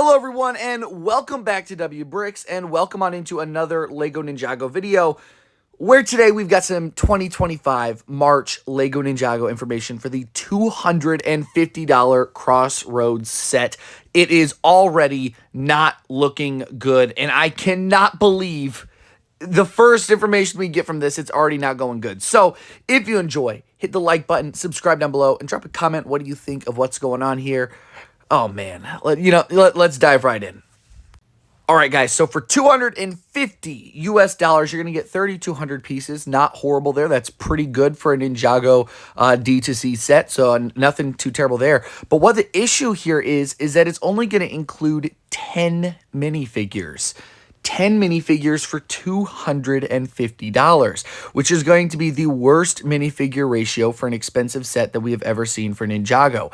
Hello everyone and welcome back to W Bricks and welcome on into another LEGO Ninjago video where today we've got some 2025 March LEGO Ninjago information for the $250 Crossroads set. It is already not looking good and I cannot believe the first information we get from this, it's already not going good. So if you enjoy, hit the like button, subscribe down below, and drop a comment. What do you think of what's going on here? Oh man, let's dive right in. All right, guys, so for $250 US, you're going to get 3,200 pieces. Not horrible there. That's pretty good for a Ninjago D2C set, so nothing too terrible there. But what the issue here is that it's only going to include 10 minifigures. 10 minifigures for $250, which is going to be the worst minifigure ratio for an expensive set that we have ever seen for Ninjago.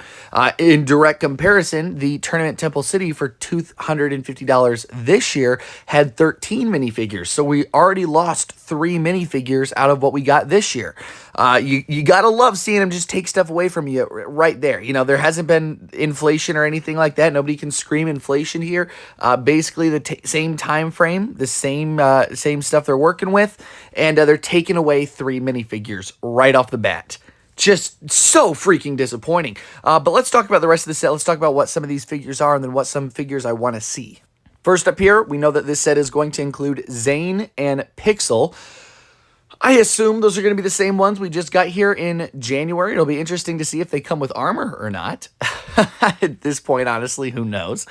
In direct comparison, the Tournament Temple City for $250 this year had 13 minifigures, so we already lost 3 minifigures out of what we got this year. You gotta love seeing them just take stuff away from you right there. You know, there hasn't been inflation or anything like that. Nobody can scream inflation here. Basically the same time frame, the same stuff they're working with, and they're taking away 3 minifigures right off the bat. Just so freaking disappointing. But let's talk about the rest of the set. Let's talk about what some of these figures are and then what some figures I want to see. First up here, we know that this set is going to include Zane and Pixel. I assume those are going to be the same ones we just got here in January. It'll be interesting to see if they come with armor or not. At this point, honestly, who knows?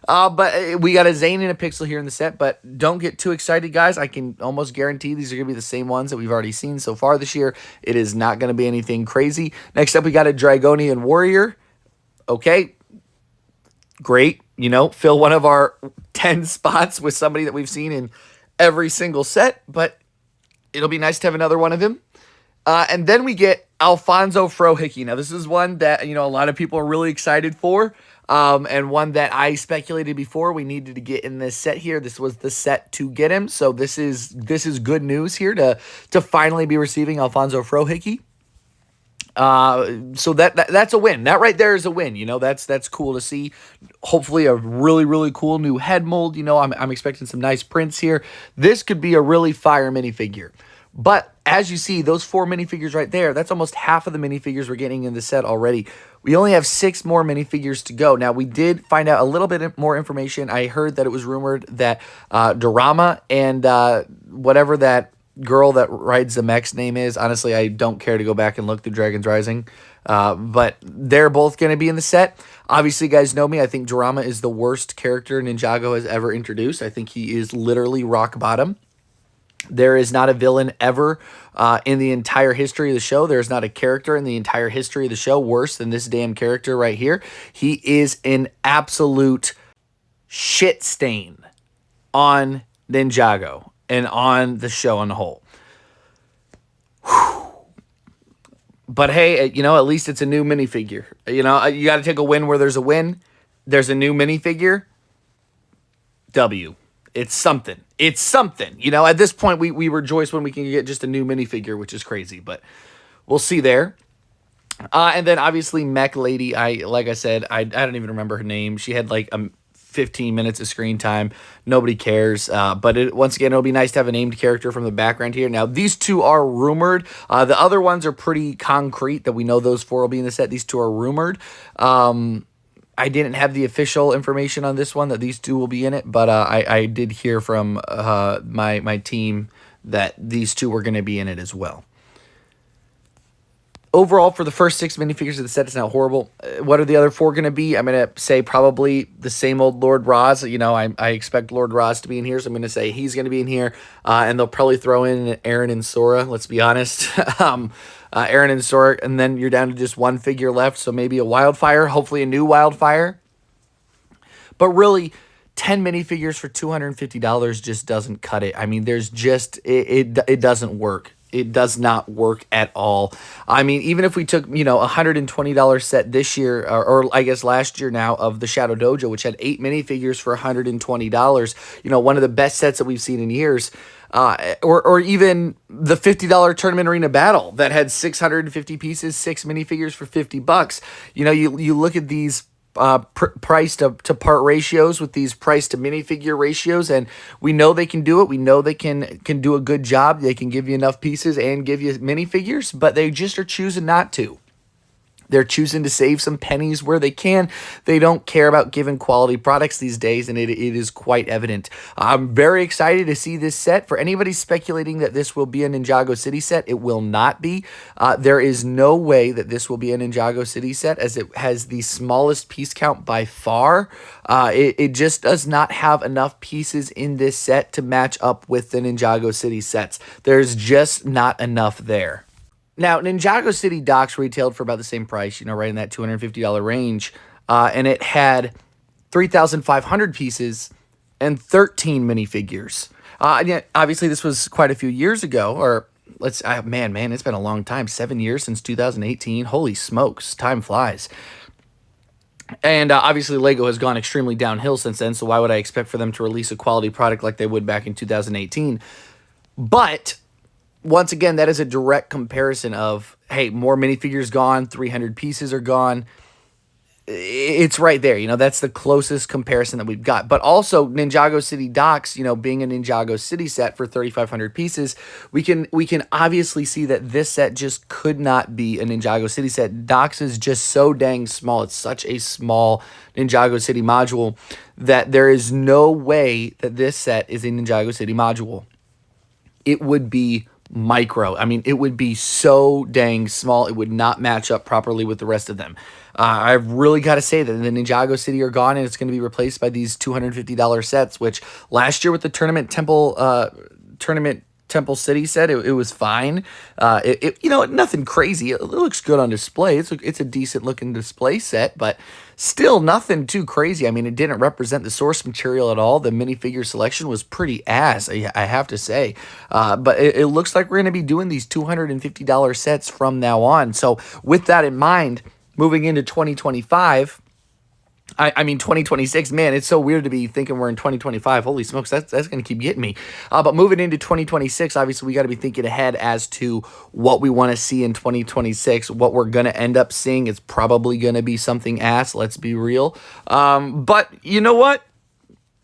But we got a Zane and a Pixel here in the set, but don't get too excited, guys. I can almost guarantee these are going to be the same ones that we've already seen so far this year. It is not going to be anything crazy. Next up, we got a Dragonian Warrior. Okay, great. You know, fill one of our 10 spots with somebody that we've seen in every single set, but it'll be nice to have another one of him. And then we get Alfonso Frohickey. Now, this is one that, you know, a lot of people are really excited for, and one that I speculated before we needed to get in this set here. This was the set to get him, so this is good news here to finally be receiving Alfonso Frohickey. So that's a win. That right there is a win. You know, that's cool to see. Hopefully a really cool new head mold. You know, I'm expecting some nice prints here. This could be a really fire minifigure. But as you see, those 4 minifigures right there, that's almost half of the minifigures we're getting in the set already. We only have 6 more minifigures to go. Now, we did find out a little bit more information. I heard that it was rumored that Dorama and whatever that girl that rides the mech's name is. Honestly, I don't care to go back and look through Dragon's Rising. But they're both going to be in the set. Obviously, you guys know me. I think Dorama is the worst character Ninjago has ever introduced. I think he is literally rock bottom. There is not a villain ever in the entire history of the show. There's not a character in the entire history of the show worse than this damn character right here. He is an absolute shit stain on Ninjago and on the show on the whole. Whew. But hey, you know, at least it's a new minifigure. You know, you got to take a win where there's a win. There's a new minifigure. W. It's something. It's something. You know, at this point, we rejoice when we can get just a new minifigure, which is crazy. But we'll see there. And then, obviously, Mech Lady, like I said, I don't even remember her name. She had, like, 15 minutes of screen time. Nobody cares. But once again, it'll be nice to have a named character from the background here. Now, these 2 are rumored. The other ones are pretty concrete that we know those 4 will be in the set. These 2 are rumored. I didn't have the official information on this one that these 2 will be in it, but I did hear from my team that these 2 were going to be in it as well. Overall, for the first 6 minifigures of the set, it's not horrible. What are the other 4 going to be? I'm going to say probably the same old Lord Roz. You know, I expect Lord Roz to be in here, so I'm going to say he's going to be in here. And they'll probably throw in Aaron and Sora, let's be honest. Aaron and Sora, and then you're down to just 1 figure left, so maybe a Wildfire, hopefully a new Wildfire. But really, 10 minifigures for $250 just doesn't cut it. I mean, there's just, it doesn't work. It does not work at all. I mean, even if we took, you know, a $120 set this year, or I guess last year now, of the Shadow Dojo, which had 8 minifigures for $120, you know, one of the best sets that we've seen in years, or even the $50 Tournament Arena Battle that had 650 pieces, 6 minifigures for $50. You know, you look at these price to part ratios with these price to minifigure ratios, and we know they can do it. We know they can do a good job. They can give you enough pieces and give you minifigures, but they just are choosing not to. They're choosing to save some pennies where they can. They don't care about giving quality products these days, and it is quite evident. I'm very excited to see this set. For anybody speculating that this will be a Ninjago City set, it will not be. There is no way that this will be a Ninjago City set, as it has the smallest piece count by far. It just does not have enough pieces in this set to match up with the Ninjago City sets. There's just not enough there. Now, Ninjago City docks retailed for about the same price, right in that $250 range, and it had 3,500 pieces and 13 minifigures. And yet, obviously, this was quite a few years ago, or man, it's been a long time, 7 years since 2018. Holy smokes, time flies. And obviously, Lego has gone extremely downhill since then, so why would I expect for them to release a quality product like they would back in 2018? But once again, that is a direct comparison of, hey, more minifigures gone, 300 pieces are gone. It's right there. That's the closest comparison that we've got. But also, Ninjago City docks, being a Ninjago City set for 3,500 pieces, we can obviously see that this set just could not be a Ninjago City set. Docks is just so dang small. It's such a small Ninjago City module that there is no way that this set is a Ninjago City module. It would be micro. I mean, it would be so dang small. It would not match up properly with the rest of them. I've really got to say that the Ninjago City are gone, and it's going to be replaced by these $250 sets, which last year with the Tournament Temple City set, it was fine. Nothing crazy. It looks good on display. It's a decent looking display set, but still nothing too crazy. I mean, it didn't represent the source material at all. The minifigure selection was pretty ass, I have to say. But it looks like we're going to be doing these $250 sets from now on. So with that in mind, moving into 2025, I mean, 2026, man, it's so weird to be thinking we're in 2025. Holy smokes, that's going to keep getting me. But moving into 2026, obviously, we got to be thinking ahead as to what we want to see in 2026. What we're going to end up seeing is probably going to be something ass, let's be real. But you know what?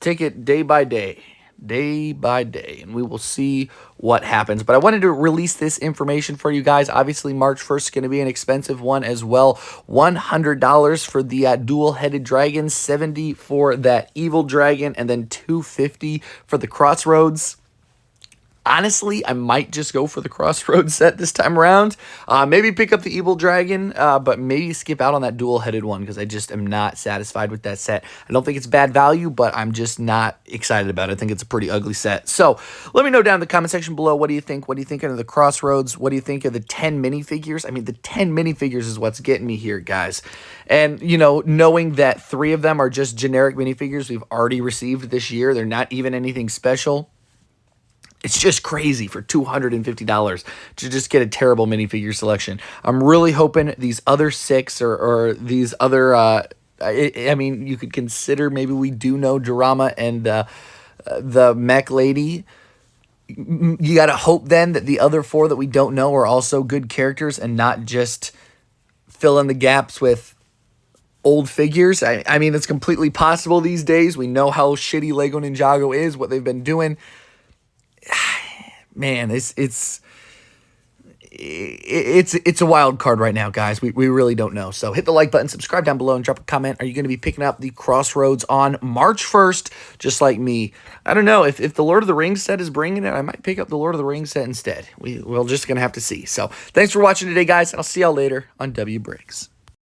Take it day by day, and we will see what happens. But I wanted to release this information for you guys. Obviously, March 1st is going to be an expensive one as well. $100 for the dual-headed dragon, $70 for that evil dragon, and then $250 for the Crossroads. Honestly, I might just go for the Crossroads set this time around. Maybe pick up the Evil Dragon, but maybe skip out on that dual-headed one because I just am not satisfied with that set. I don't think it's bad value, but I'm just not excited about it. I think it's a pretty ugly set. So let me know down in the comment section below, what do you think? What do you think of the Crossroads? What do you think of the 10 minifigures? I mean, the 10 minifigures is what's getting me here, guys. And, knowing that 3 of them are just generic minifigures we've already received this year, they're not even anything special. It's just crazy for $250 to just get a terrible minifigure selection. I'm really hoping these other 6 or these other, I mean, you could consider maybe we do know Dorama and the mech lady. You got to hope then that the other 4 that we don't know are also good characters and not just fill in the gaps with old figures. I mean, it's completely possible these days. We know how shitty Lego Ninjago is, what they've been doing. Man, it's a wild card right now, guys. We really don't know. So hit the like button, subscribe down below, and drop a comment. Are you going to be picking up the Crossroads on March 1st, just like me? I don't know. If the Lord of the Rings set is bringing it, I might pick up the Lord of the Rings set instead. We're just going to have to see. So thanks for watching today, guys, and I'll see y'all later on W Briggs.